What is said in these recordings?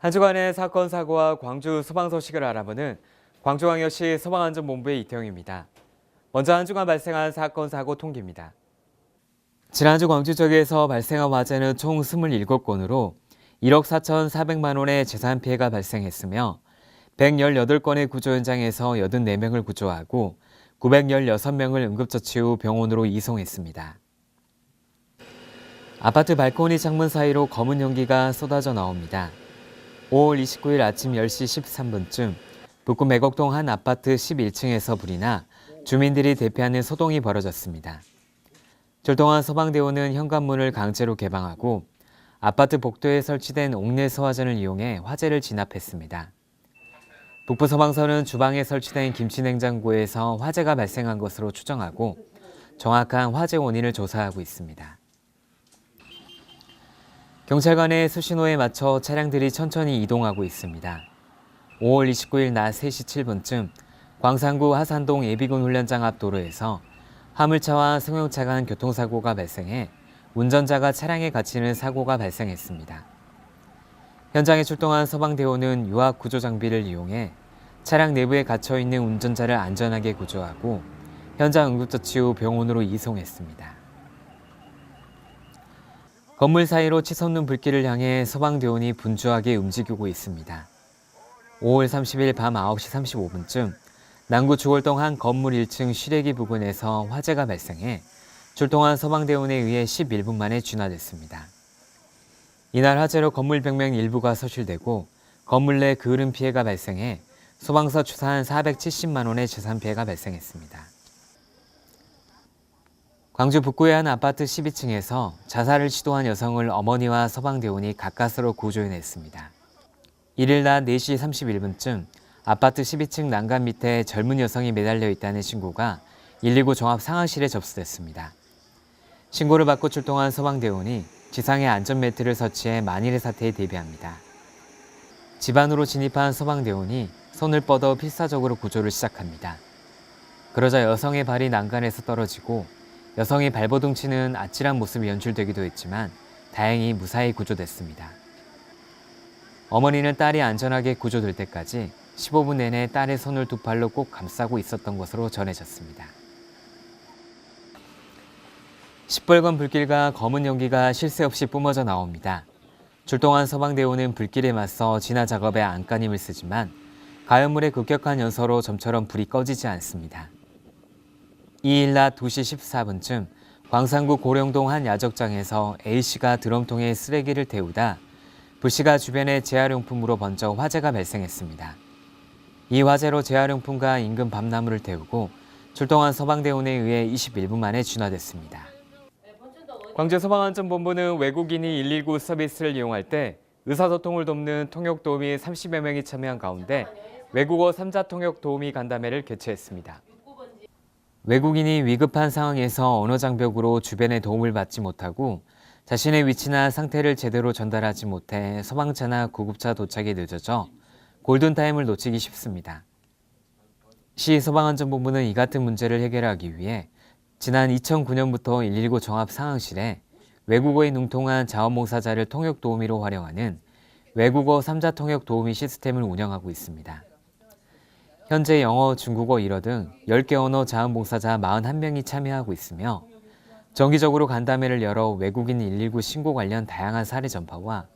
한 주간의 사건, 사고와 광주 소방 소식을 알아보는 광주광역시 소방안전본부의 이태영입니다. 먼저 한 주간 발생한 사건, 사고 통계입니다. 지난주 광주 지역에서 발생한 화재는 총 27건으로 1억 4,400만 원의 재산 피해가 발생했으며 118건의 구조 현장에서 84명을 구조하고 916명을 응급처치 후 병원으로 이송했습니다. 아파트 발코니 창문 사이로 검은 연기가 쏟아져 나옵니다. 5월 29일 아침 10시 13분쯤 북구 매곡동 한 아파트 11층에서 불이 나 주민들이 대피하는 소동이 벌어졌습니다. 출동한 소방대원은 현관문을 강제로 개방하고 아파트 복도에 설치된 옥내 소화전을 이용해 화재를 진압했습니다. 북부소방서는 주방에 설치된 김치냉장고에서 화재가 발생한 것으로 추정하고 정확한 화재 원인을 조사하고 있습니다. 경찰관의 수신호에 맞춰 차량들이 천천히 이동하고 있습니다. 5월 29일 낮 3시 7분쯤 광산구 하산동 예비군 훈련장 앞 도로에서 화물차와 승용차 간 교통사고가 발생해 운전자가 차량에 갇히는 사고가 발생했습니다. 현장에 출동한 소방대원은 유압 구조 장비를 이용해 차량 내부에 갇혀있는 운전자를 안전하게 구조하고 현장 응급처치 후 병원으로 이송했습니다. 건물 사이로 치솟는 불길을 향해 소방대원이 분주하게 움직이고 있습니다. 5월 30일 밤 9시 35분쯤 남구 주월동 한 건물 1층 실외기 부근에서 화재가 발생해 출동한 소방대원에 의해 11분 만에 진화됐습니다. 이날 화재로 건물 벽면 일부가 소실되고 건물 내 그을음 피해가 발생해 소방서 추산 470만 원의 재산 피해가 발생했습니다. 광주 북구의 한 아파트 12층에서 자살을 시도한 여성을 어머니와 소방대원이 가까스로 구조해냈습니다. 1일 낮 4시 31분쯤 아파트 12층 난간 밑에 젊은 여성이 매달려 있다는 신고가 119 종합상황실에 접수됐습니다. 신고를 받고 출동한 소방대원이 지상에 안전매트를 설치해 만일의 사태에 대비합니다. 집 안으로 진입한 소방대원이 손을 뻗어 필사적으로 구조를 시작합니다. 그러자 여성의 발이 난간에서 떨어지고 여성의 발버둥치는 아찔한 모습이 연출되기도 했지만 다행히 무사히 구조됐습니다. 어머니는 딸이 안전하게 구조될 때까지 15분 내내 딸의 손을 두 팔로 꼭 감싸고 있었던 것으로 전해졌습니다. 시뻘건 불길과 검은 연기가 쉴 새 없이 뿜어져 나옵니다. 출동한 소방대원은 불길에 맞서 진화 작업에 안간힘을 쓰지만 가연물의 급격한 연소로 점처럼 불이 꺼지지 않습니다. 2일 낮 2시 14분쯤 광산구 고령동 한 야적장에서 A씨가 드럼통에 쓰레기를 태우다 B씨가 주변의 재활용품으로 번져 화재가 발생했습니다. 이 화재로 재활용품과 인근 밤나무를 태우고 출동한 소방대원에 의해 21분 만에 진화됐습니다. 광주소방안전본부는 외국인이 119 서비스를 이용할 때 의사소통을 돕는 통역도우미 30여 명이 참여한 가운데 외국어 3자 통역도우미 간담회를 개최했습니다. 외국인이 위급한 상황에서 언어장벽으로 주변의 도움을 받지 못하고 자신의 위치나 상태를 제대로 전달하지 못해 소방차나 구급차 도착이 늦어져 골든타임을 놓치기 쉽습니다. 시 소방안전본부는 이 같은 문제를 해결하기 위해 지난 2009년부터 119 종합상황실에 외국어에 능통한 자원봉사자를 통역도우미로 활용하는 외국어 3자 통역도우미 시스템을 운영하고 있습니다. 현재 영어, 중국어, 일어 등 10개 언어 자원봉사자 41명이 참여하고 있으며 정기적으로 간담회를 열어 외국인 119 신고 관련 다양한 사례 전파와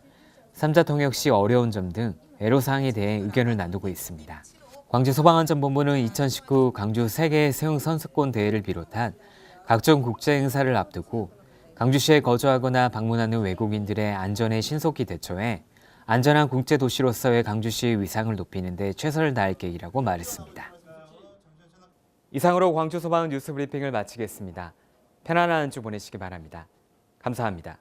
3자 통역 시 어려운 점 등 애로사항에 대해 의견을 나누고 있습니다. 광주소방안전본부는 2019 광주 세계 수영선수권 대회를 비롯한 각종 국제 행사를 앞두고 광주시에 거주하거나 방문하는 외국인들의 안전에 신속히 대처해 안전한 국제도시로서의 광주시의 위상을 높이는 데 최선을 다할 계획이라고 말했습니다. 이상으로 광주소방 뉴스 브리핑을 마치겠습니다. 편안한 한 주 보내시기 바랍니다. 감사합니다.